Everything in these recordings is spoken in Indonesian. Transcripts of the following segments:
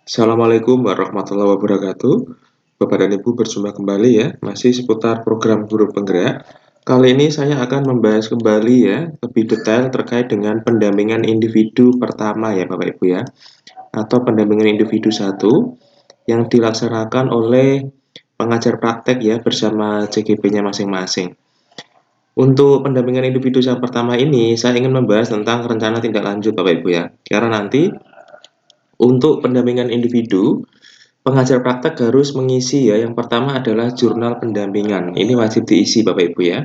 Assalamualaikum warahmatullahi wabarakatuh. Bapak dan Ibu berjumpa kembali ya, masih seputar program guru penggerak. Kali ini saya akan membahas kembali ya, lebih detail terkait dengan pendampingan individu pertama ya Bapak Ibu ya, atau pendampingan individu satu yang dilaksanakan oleh pengajar praktek ya bersama CGP-nya masing-masing. Untuk pendampingan individu yang pertama ini, saya ingin membahas tentang rencana tindak lanjut Bapak Ibu ya, karena nanti untuk pendampingan individu, pengajar praktek harus mengisi ya. Yang pertama adalah jurnal pendampingan. Ini wajib diisi Bapak Ibu ya.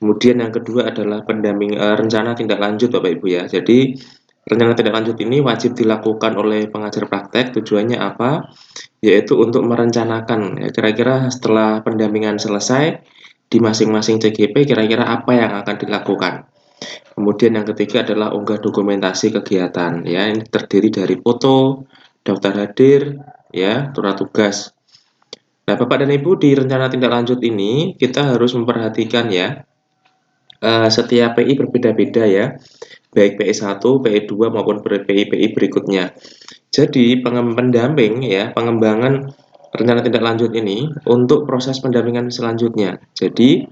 Kemudian yang kedua adalah rencana tindak lanjut Bapak Ibu ya. Jadi rencana tindak lanjut ini wajib dilakukan oleh pengajar praktek. Tujuannya apa? Yaitu untuk merencanakan ya, kira-kira setelah pendampingan selesai di masing-masing CGP kira-kira apa yang akan dilakukan. Kemudian yang ketiga adalah unggah dokumentasi kegiatan ya. Ini terdiri dari foto, daftar hadir, ya, surat tugas. Nah, Bapak dan Ibu di rencana tindak lanjut ini kita harus memperhatikan ya, setiap PI berbeda-beda ya, baik PI 1, PI 2 maupun PI berikutnya. Jadi pendamping ya, pengembangan rencana tindak lanjut ini untuk proses pendampingan selanjutnya. Jadi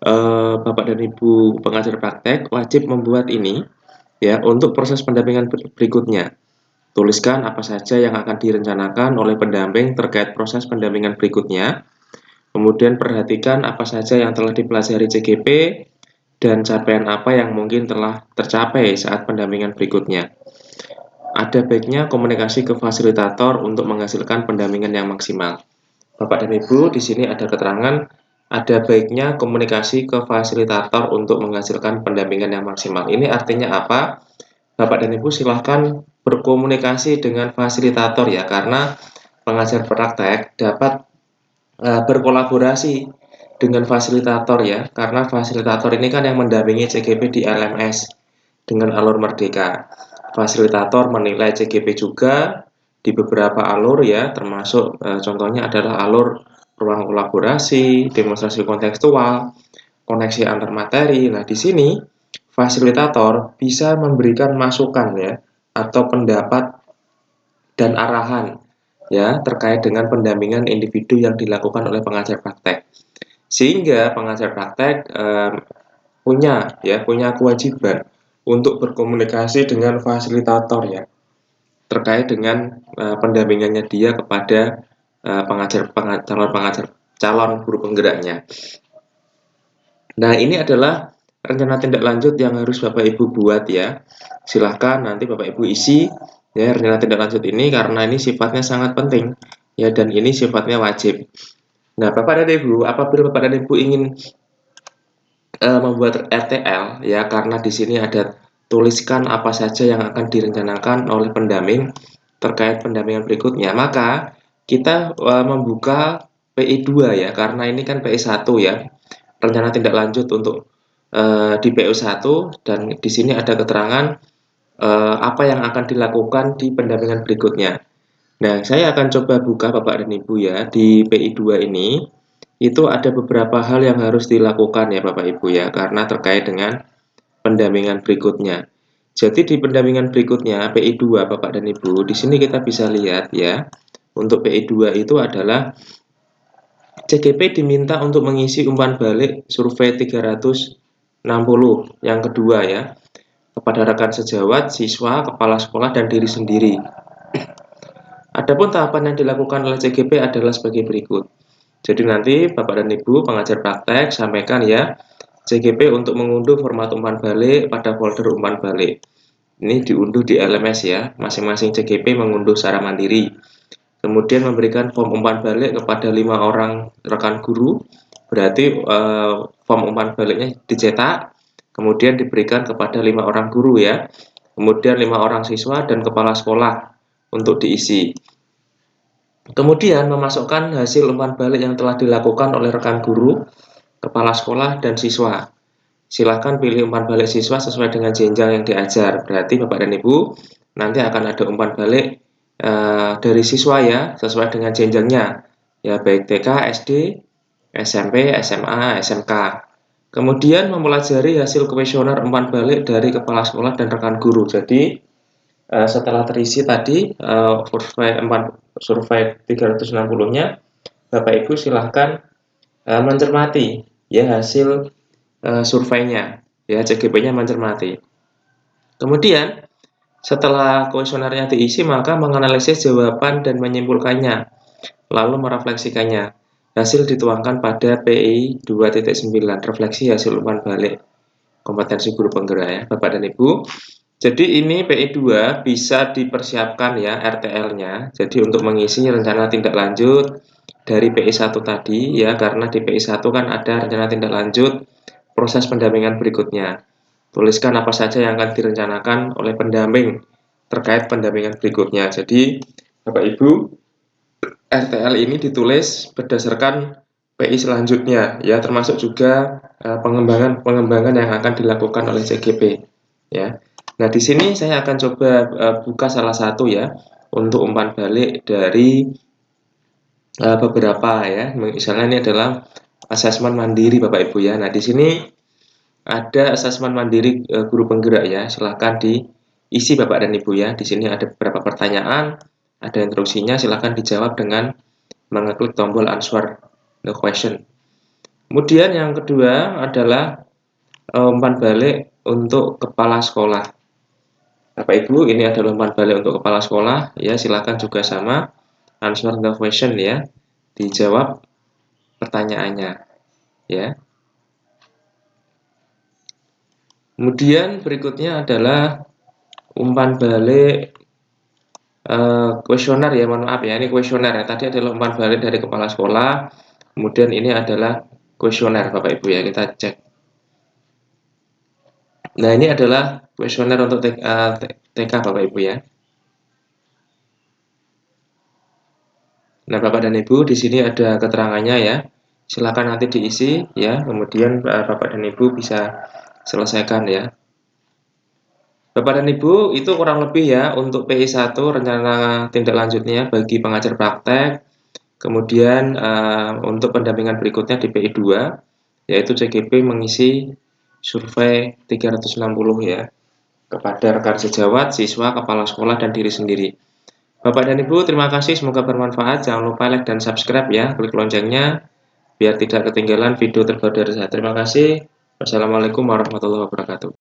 Bapak dan Ibu pengajar praktek wajib membuat ini ya untuk proses pendampingan berikutnya. Tuliskan apa saja yang akan direncanakan oleh pendamping terkait proses pendampingan berikutnya. Kemudian perhatikan apa saja yang telah dipelajari CGP dan capaian apa yang mungkin telah tercapai saat pendampingan berikutnya. Ada baiknya komunikasi ke fasilitator untuk menghasilkan pendampingan yang maksimal. Bapak dan Ibu, di sini ada keterangan ada baiknya komunikasi ke fasilitator untuk menghasilkan pendampingan yang maksimal. Ini artinya apa? Bapak dan Ibu silahkan berkomunikasi dengan fasilitator ya, karena pengajar praktek dapat berkolaborasi dengan fasilitator ya, karena fasilitator ini kan yang mendampingi CGP di LMS dengan alur merdeka. Fasilitator menilai CGP juga di beberapa alur ya, termasuk contohnya adalah alur ruang kolaborasi, demonstrasi kontekstual, koneksi antar materi. Nah, di sini fasilitator bisa memberikan masukan ya atau pendapat dan arahan ya terkait dengan pendampingan individu yang dilakukan oleh pengajar praktek. Sehingga pengajar praktek punya kewajiban untuk berkomunikasi dengan fasilitator ya terkait dengan pendampingannya dia kepada calon guru penggeraknya. Nah, ini adalah rencana tindak lanjut yang harus Bapak Ibu buat ya. Silahkan nanti Bapak Ibu isi ya rencana tindak lanjut ini karena ini sifatnya sangat penting ya dan ini sifatnya wajib. Nah, Bapak dan Ibu, apabila Bapak dan Ibu ingin membuat RTL ya karena di sini ada tuliskan apa saja yang akan direncanakan oleh pendamping terkait pendampingan berikutnya, maka kita membuka PI 2 ya karena ini kan PI 1 ya. Rencana tindak lanjut untuk di PU 1 dan di sini ada keterangan apa yang akan dilakukan di pendampingan berikutnya. Nah, saya akan coba buka Bapak dan Ibu ya di PI 2 ini itu ada beberapa hal yang harus dilakukan ya Bapak Ibu ya karena terkait dengan pendampingan berikutnya. Jadi di pendampingan berikutnya PI 2 Bapak dan Ibu, di sini kita bisa lihat ya. Untuk PI 2 itu adalah CGP diminta untuk mengisi umpan balik survei 360 yang kedua ya kepada rekan sejawat, siswa, kepala sekolah, dan diri sendiri. Adapun tahapan yang dilakukan oleh CGP adalah sebagai berikut. Jadi nanti Bapak dan Ibu pengajar praktek sampaikan ya CGP untuk mengunduh format umpan balik pada folder umpan balik. Ini diunduh di LMS ya, masing-masing CGP mengunduh secara mandiri. Kemudian memberikan form umpan balik kepada 5 orang rekan guru, berarti form umpan baliknya dicetak, kemudian diberikan kepada 5 orang guru ya, kemudian 5 orang siswa dan kepala sekolah untuk diisi. Kemudian memasukkan hasil umpan balik yang telah dilakukan oleh rekan guru, kepala sekolah, dan siswa. Silahkan pilih umpan balik siswa sesuai dengan jenjang yang diajar. Berarti Bapak dan Ibu nanti akan ada umpan balik dari siswa ya, sesuai dengan jenjangnya. Ya baik TK, SD, SMP, SMA, SMK. Kemudian mempelajari hasil kuesioner umpan balik dari kepala sekolah dan rekan guru. Jadi setelah terisi tadi survei 360-nya, Bapak Ibu silahkan mencermati ya hasil surveinya, ya CGP-nya mencermati. Kemudian setelah kuesionernya diisi, maka menganalisis jawaban dan menyimpulkannya, lalu merefleksikannya. Hasil dituangkan pada PI 2.9, refleksi hasil umpan balik kompetensi guru penggerak ya, Bapak dan Ibu. Jadi ini PI 2 bisa dipersiapkan ya RTL-nya. Jadi untuk mengisi rencana tindak lanjut dari PI 1 tadi ya, karena di PI 1 kan ada rencana tindak lanjut proses pendampingan berikutnya. Tuliskan apa saja yang akan direncanakan oleh pendamping terkait pendampingan berikutnya. Jadi Bapak Ibu, RTL ini ditulis berdasarkan PI selanjutnya ya, termasuk juga pengembangan yang akan dilakukan oleh CGP ya. Nah, di sini saya akan coba buka salah satu ya untuk umpan balik dari beberapa ya. Misalnya ini adalah asesmen mandiri Bapak Ibu ya. Nah, di sini ada asesmen mandiri guru penggerak ya. Silahkan diisi Bapak dan Ibu ya. Di sini ada beberapa pertanyaan, ada instruksinya, silahkan dijawab dengan mengeklik tombol answer the question. Kemudian yang kedua adalah umpan balik untuk kepala sekolah. Bapak Ibu, ini adalah umpan balik untuk kepala sekolah ya, silakan juga sama answer the question ya, dijawab pertanyaannya ya. Kemudian berikutnya adalah umpan balik kuesioner ya, mohon maaf ya, ini kuesioner ya. Tadi adalah umpan balik dari kepala sekolah, kemudian ini adalah kuesioner Bapak Ibu ya, kita cek. Nah, ini adalah kuesioner untuk TK Bapak Ibu ya. Nah, Bapak dan Ibu, di sini ada keterangannya ya. Silakan nanti diisi ya, kemudian Bapak dan Ibu bisa selesaikan ya. Bapak dan Ibu, itu kurang lebih ya untuk PI 1 rencana tindak lanjutnya bagi pengajar praktek. Kemudian untuk pendampingan berikutnya di PI 2, yaitu CGP mengisi survei 360 ya, kepada rekan sejawat, siswa, kepala sekolah, dan diri sendiri. Bapak dan Ibu, terima kasih, semoga bermanfaat. Jangan lupa like dan subscribe ya, klik loncengnya biar tidak ketinggalan video terbaru dari saya. Terima kasih. Wassalamualaikum warahmatullahi wabarakatuh.